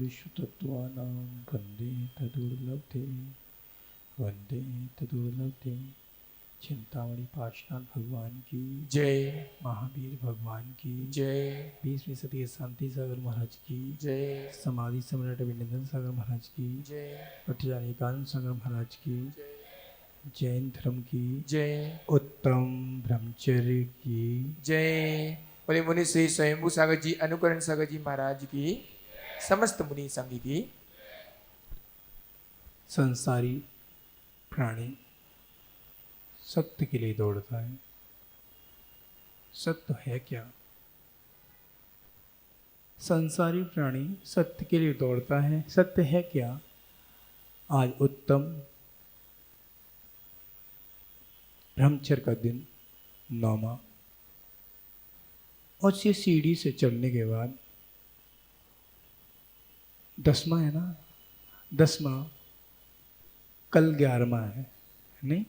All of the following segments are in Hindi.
सर्वेषु तत्त्वानां वंदे तदुर्लभते। चिंतामणि पार्श्वनाथ भगवान की जय। महावीर भगवान की जय। 20वीं सदी शांति सागर महाराज की जय। समाधि सम्राट अभिनंदन सागर महाराज की जय। पटजानिकानंद सागर महाराज की जय। जैन धर्म की जय। उत्तम ब्रह्मचर्य की जय। बोले मुनि श्री स्वयंभू सागर जी अनुकरण सागर जी महाराज की, समस्त मुनि संघ की। संसारी प्राणी सत्य के लिए दौड़ता है। सत्य है क्या? संसारी प्राणी सत्य के लिए दौड़ता है। सत्य है क्या? आज उत्तम ब्रह्मचर्य का दिन 9वां, और ये सीढ़ी से चढ़ने के बाद 10वां है ना, 10वां कल 11वां है नहीं,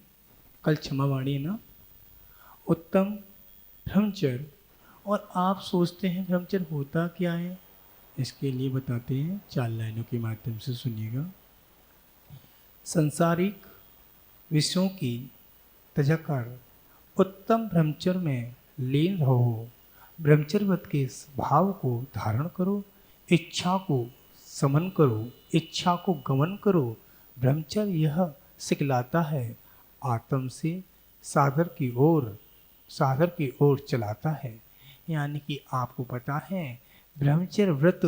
कल क्षमावाणी है ना। उत्तम ब्रह्मचर्य। और आप सोचते हैं ब्रह्मचर्य होता क्या है? इसके लिए बताते हैं, 4 लाइनों के माध्यम से सुनिएगा। संसारिक विषयों की त्यज कर उत्तम ब्रह्मचर्य में लीन रहो। ब्रह्मचर्यवत के इस भाव को धारण करो। इच्छा को समन करो, इच्छा को गमन करो। ब्रह्मचर्य यह सिखलाता है, आत्म से साधर की ओर चलाता है। यानी कि आपको पता है ब्रह्मचर्य व्रत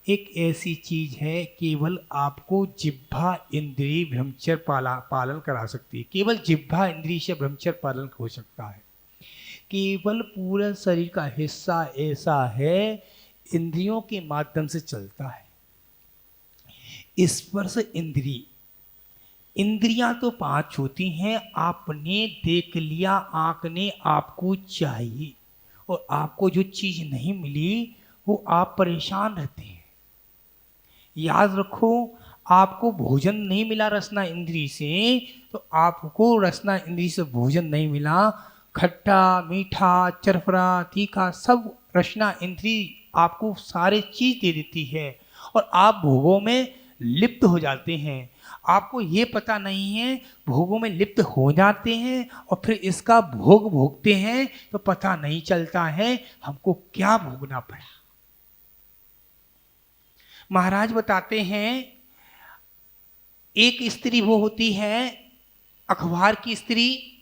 एक ऐसी चीज है, केवल आपको जिह्वा इंद्रिय ब्रह्मचर्य पालन करा सकती है। केवल जिह्वा इंद्रिय से ब्रह्मचर्य पालन हो सकता है। केवल पूरा शरीर का हिस्सा ऐसा है, इंद्रियों के माध्यम से चलता है। स्पर्श इंद्रिय, इंद्रियां तो 5 होती हैं। आपने देख लिया, आंख ने आपको चाहिए, और आपको जो चीज नहीं मिली वो आप परेशान रहते हैं। याद रखो, आपको भोजन नहीं मिला रसना इंद्रिय से, तो आपको रसना इंद्रिय से भोजन नहीं मिला। खट्टा मीठा चरफरा तीखा सब रसना इंद्रिय आपको सारे चीज दे देती है, और आप भोगों में लिप्त हो जाते हैं। आपको ये पता नहीं है, भोगों में लिप्त हो जाते हैं और फिर इसका भोग भोगते हैं तो पता नहीं चलता है हमको क्या भोगना पड़ा। महाराज बताते हैं, एक स्त्री वो होती है अखबार की स्त्री।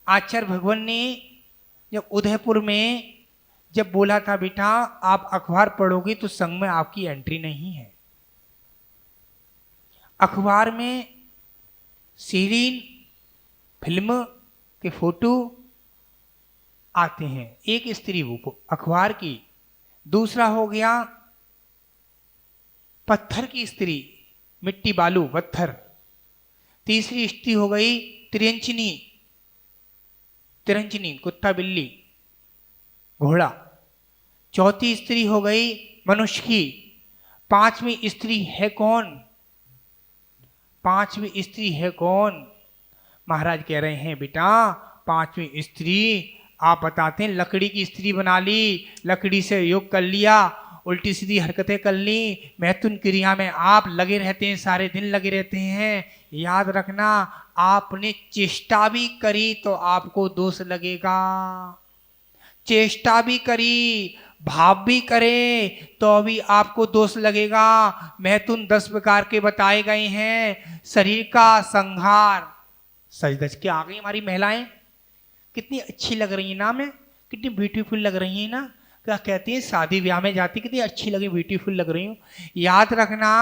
आचार्य भगवान ने जब उदयपुर में जब बोला था, बेटा आप अखबार पढ़ोगे तो संघ में आपकी एंट्री नहीं है। अखबार में सीरियल फिल्म के फोटो आते हैं। एक स्त्री वो अखबार की। दूसरा हो गया पत्थर की स्त्री, मिट्टी बालू पत्थर। तीसरी स्त्री हो गई तिरंचनी, कुत्ता बिल्ली घोड़ा। चौथी स्त्री हो गई मनुष्य की। 5वीं स्त्री है कौन? 5वीं स्त्री है कौन? महाराज कह रहे हैं, बेटा 5वीं स्त्री आप बताते हैं लकड़ी की स्त्री बना ली, लकड़ी से योग कर लिया, उल्टी सीधी हरकतें कर ली, मैथुन क्रिया में आप लगे रहते हैं, सारे दिन लगे रहते हैं। याद रखना, आपने चेष्टा भी करी तो आपको दोष लगेगा। चेष्टा भी करी, भाव भी करे तो भी आपको दोष लगेगा। मैथुन 10 प्रकार के बताए गए हैं। शरीर का संहार। सज धज के आ गई हमारी महिलाएं, कितनी अच्छी लग रही है ना, मैं कितनी ब्यूटीफुल लग रही है ना। क्या कहती है, शादी ब्याह में जाती कितनी अच्छी लगी, ब्यूटीफुल लग रही हूँ। याद रखना,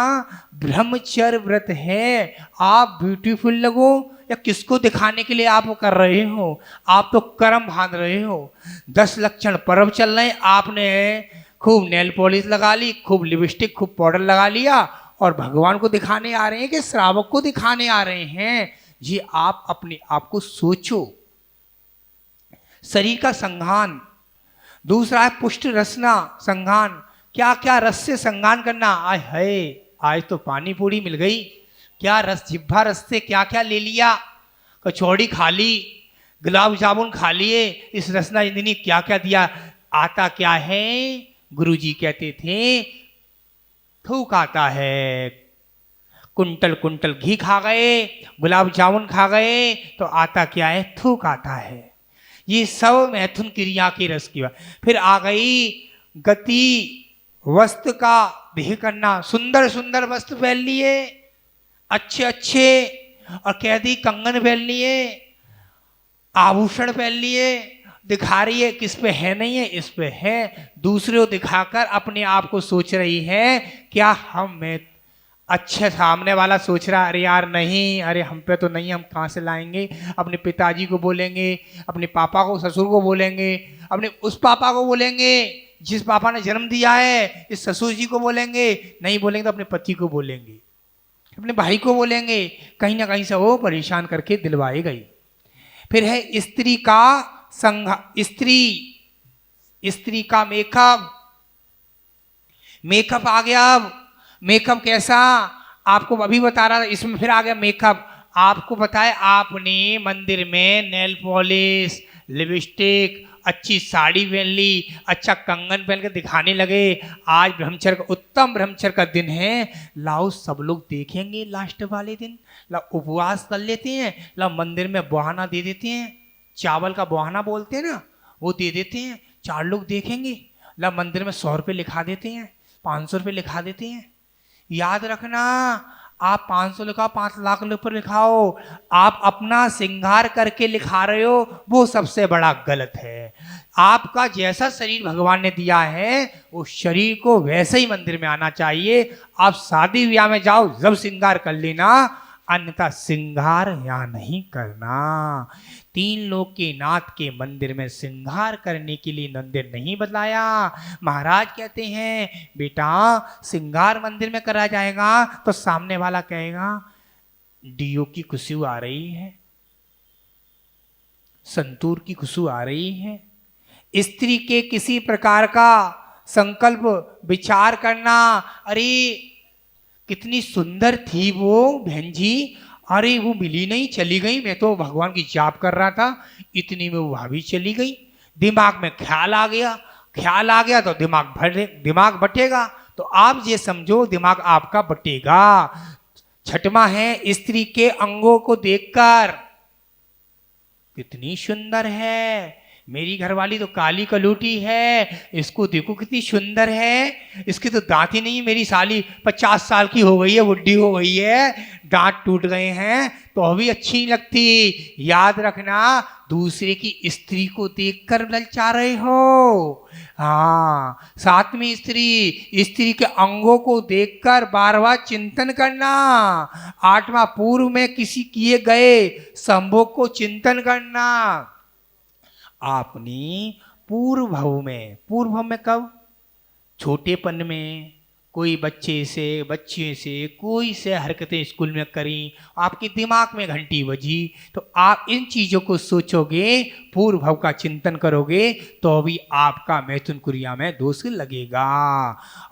ब्रह्मचर्य व्रत है, आप ब्यूटीफुल लगो या किसको दिखाने के लिए आप कर रहे हो? आप तो कर्म बांध रहे हो। 10 लक्षण पर्व चल रहे हैं, आपने खूब नेल पॉलिश लगा ली, खूब लिपस्टिक, खूब पाउडर लगा लिया, और भगवान को दिखाने आ रहे हैं कि श्रावक को दिखाने आ रहे हैं? जी आप अपने आप को सोचो। शरीर का संघान। दूसरा है पुष्ट रसना संघान। क्या क्या रस से संघान करना। आय है, आज तो पानी पूरी मिल गई, क्या रस, जिह्वा रस से क्या क्या ले लिया। कचौड़ी खा ली, गुलाब जामुन खा लिए, इस रसना इंद्री क्या क्या दिया। आता क्या है, गुरुजी कहते थे थूक आता है। कुंटल कुंटल घी खा गए, गुलाब जामुन खा गए, तो आता क्या है? थूक आता है। ये सब मैथुन क्रिया की रस की बात। फिर आ गई गति, वस्त्र का देह करना। सुंदर सुंदर वस्त्र पहन लिए, अच्छे अच्छे, और कह दी कंगन पहन लिए, आभूषण पहन लिए, दिखा रही है किस पे है, नहीं है इस पे है, दूसरे को दिखाकर अपने आप को सोच रही है क्या हम में। अच्छे सामने वाला सोच रहा अरे यार नहीं, अरे हम पे तो नहीं, हम कहाँ से लाएंगे। अपने पिताजी को बोलेंगे, अपने पापा को, ससुर को बोलेंगे, अपने उस पापा को बोलेंगे जिस पापा ने जन्म दिया है, इस ससुर जी को बोलेंगे, नहीं बोलेंगे तो अपने पति को बोलेंगे, अपने भाई को बोलेंगे, कहीं ना कहीं से वो परेशान करके दिलवाई गई। फिर है स्त्री का संघ, स्त्री का मेकअप। मेकअप आ गया। अब मेकअप कैसा, आपको अभी बता रहा था, इसमें फिर आ गया मेकअप। आपको बताए आपने मंदिर में नेल पॉलिश, लिपस्टिक, अच्छी साड़ी पहन ली, अच्छा कंगन पहन के दिखाने लगे, आज ब्रह्मचर्य का, उत्तम ब्रह्मचर्य का दिन है, लाओ सब लोग देखेंगे लास्ट वाले दिन, लाओ उपवास कर लेते हैं, लाओ मंदिर में बहाना दे देते हैं, चावल का बहाना बोलते हैं ना, वो दे देते हैं, 4 लोग देखेंगे, ला मंदिर में 100 रुपये लिखा देते हैं, 500 रुपये लिखा देते हैं। याद रखना, आप 500 लिखाओ, 5 लाख पर लिखाओ, आप अपना श्रृंगार करके लिखा रहे हो, वो सबसे बड़ा गलत है। आपका जैसा शरीर भगवान ने दिया है, उस शरीर को वैसे ही मंदिर में आना चाहिए। आप शादी ब्याह में जाओ, जब श्रृंगार कर लेना, अन्यथा श्रृंगार यहाँ नहीं करना। 3 लोक के नाथ के मंदिर में श्रृंगार करने के लिए मंदिर नहीं बदलाया। महाराज कहते हैं बेटा श्रृंगार मंदिर में करा जाएगा तो सामने वाला कहेगा डीओ की खुशबू आ रही है, संतूर की खुशबू आ रही है। स्त्री के किसी प्रकार का संकल्प विचार करना, अरे कितनी सुंदर थी वो बहन जी, अरे वो मिली नहीं, चली गई, मैं तो भगवान की जाप कर रहा था, इतनी में वो भाभी चली गई। दिमाग में ख्याल आ गया, ख्याल आ गया तो दिमाग बटेगा, तो आप ये समझो दिमाग आपका बटेगा। छठवां है स्त्री के अंगों को देखकर, कितनी सुंदर है, मेरी घरवाली तो काली कलूटी है, इसको देखो कितनी सुंदर है, इसके तो दांत ही नहीं, मेरी साली 50 साल की हो गई है, बुढ़ी हो गई है, दांत टूट गए हैं, तो अभी अच्छी नहीं लगती। याद रखना, दूसरे की स्त्री को देखकर ललचा रहे हो। हाँ, 7वीं स्त्री के अंगों को देखकर बार बार चिंतन करना। 8वां पूर्व में किसी किए गए संभोग को चिंतन करना। आपने पूर्व भाव में कब, छोटेपन में कोई बच्चे से कोई से हरकतें स्कूल में करी, आपके दिमाग में घंटी बजी, तो आप इन चीजों को सोचोगे, पूर्व भाव का चिंतन करोगे, तो भी आपका मैथुन क्रिया में दोष लगेगा।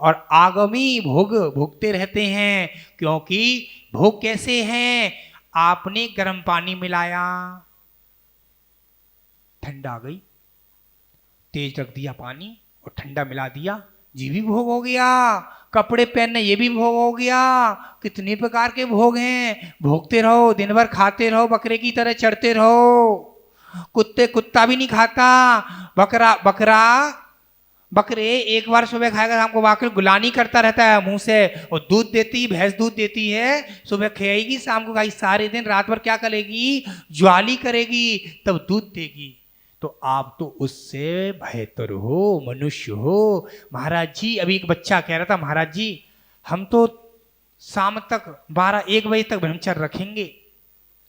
और आगामी भोग भोगते रहते हैं, क्योंकि भोग कैसे हैं, आपने गर्म पानी मिलाया, ठंडा आ गई, तेज रख दिया पानी और ठंडा मिला दिया, ये भी भोग हो गया। कपड़े पहनने ये भी भोग हो गया। कितने प्रकार के भोग हैं, भोगते रहो, दिन भर खाते रहो, बकरे की तरह चढ़ते रहो। कुत्ता भी नहीं खाता, बकरे एक बार सुबह खाएगा, शाम को वाकई गुलानी करता रहता है मुंह से, और दूध देती, भैंस दूध देती है, सुबह खाएगी, शाम को खाएगी, सारे दिन रात भर क्या करेगी, ज्वाली करेगी, तब दूध देगी। तो आप तो उससे बेहतर हो, मनुष्य हो। महाराज जी, अभी एक बच्चा कह रहा था, महाराज जी हम तो शाम तक 12-1 बजे तक ब्रह्मचर्य रखेंगे।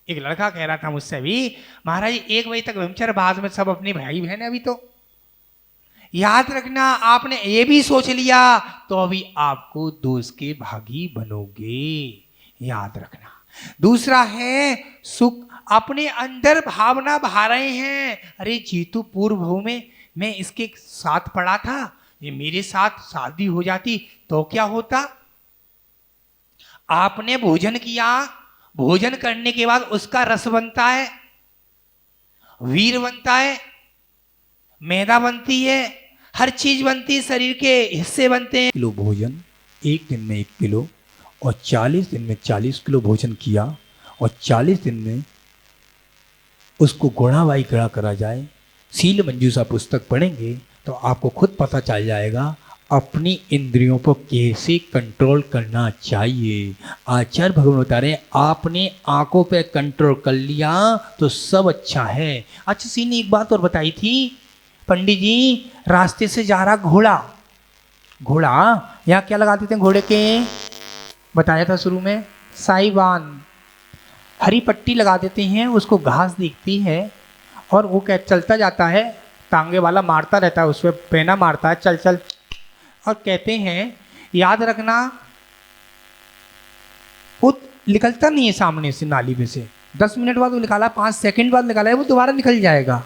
एक लड़का कह रहा था मुझसे भी, महाराज जी 1 बजे तक ब्रह्मचर्य, बाद में सब अपने भाई बहन है अभी तो। याद रखना, आपने ये भी सोच लिया तो अभी आपको दोष के भागी बनोगे, याद रखना। दूसरा है सुख, अपने अंदर भावना भा रहे हैं, अरे जीतू पूर्व भाव में मैं इसके साथ पड़ा था, ये मेरे साथ शादी हो जाती तो क्या होता। आपने भोजन किया, भोजन करने के बाद उसका रस बनता है, वीर बनता है, मैदा बनती है, हर चीज बनती है, शरीर के हिस्से बनते हैं। किलो भोजन 1 दिन में 1 किलो और 40 दिन में 40 किलो भोजन किया और 40 दिन में उसको गुणा बाई गुणा करा जाए, शील मंजूषा पुस्तक पढ़ेंगे तो आपको खुद पता चल जाएगा अपनी इंद्रियों को कैसे कंट्रोल करना चाहिए। आचार्य भगवान बता रहे हैं आपने आंखों पे कंट्रोल कर लिया तो सब अच्छा है। अच्छा सी ने एक बात और बताई थी, पंडित जी रास्ते से जा रहा घोड़ा यहाँ क्या लगा देते हैं घोड़े के, बताया था शुरू में, साइबान हरी पट्टी लगा देते हैं, उसको घास दिखती है और वो क्या चलता जाता है, टांगे वाला मारता रहता है, उस पर पेना मारता है, चल चल, और कहते हैं याद रखना वो निकलता नहीं है सामने से नाली में से, 10 मिनट बाद वो निकाला, 5 सेकंड बाद निकाला है, वो दोबारा निकल जाएगा,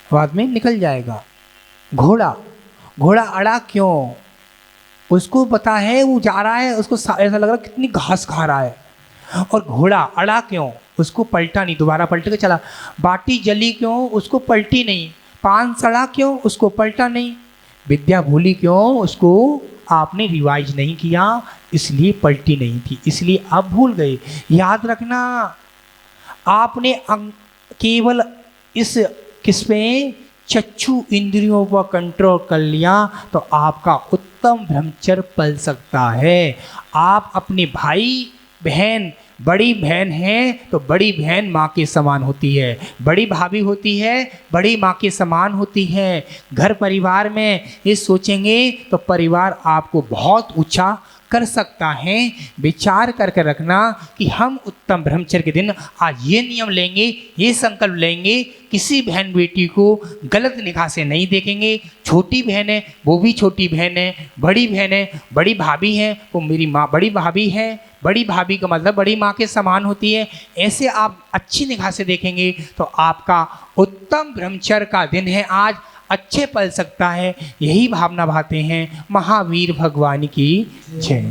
बाद में निकल जाएगा। घोड़ा अड़ा क्यों, उसको पता है वो जा रहा है, उसको ऐसा लग रहा है कितनी घास खा रहा है, और घोड़ा अड़ा क्यों, उसको पलटा नहीं, दोबारा पलट के चला। बाटी जली क्यों, उसको पलटी नहीं। पान सड़ा क्यों, उसको पलटा नहीं। विद्या भूली क्यों, उसको आपने रिवाइज नहीं किया, इसलिए पलटी नहीं थी, इसलिए आप भूल गए। याद रखना आपने केवल इस किस में चक्षु इंद्रियों पर कंट्रोल कर लिया तो आपका उत्तम ब्रह्मचर्य पल सकता है। आप अपने भाई बहन, बड़ी बहन है तो बड़ी बहन माँ के समान होती है, बड़ी भाभी होती है बड़ी माँ के समान होती है। घर परिवार में ये सोचेंगे तो परिवार आपको बहुत ऊंचा कर सकता है। विचार करके रखना कि हम उत्तम ब्रह्मचर्य के दिन आज ये नियम लेंगे, ये संकल्प लेंगे, किसी बहन बेटी को गलत निगाह से नहीं देखेंगे। छोटी बहन है वो भी छोटी बहन है, बड़ी बहन है, बड़ी भाभी है वो मेरी माँ बड़ी भाभी है, बड़ी भाभी का मतलब बड़ी माँ के समान होती है। ऐसे आप अच्छी निगाह से देखेंगे तो आपका उत्तम ब्रह्मचर्य का दिन है आज, अच्छे पल सकता है। यही भावना भाते हैं। महावीर भगवान की जय।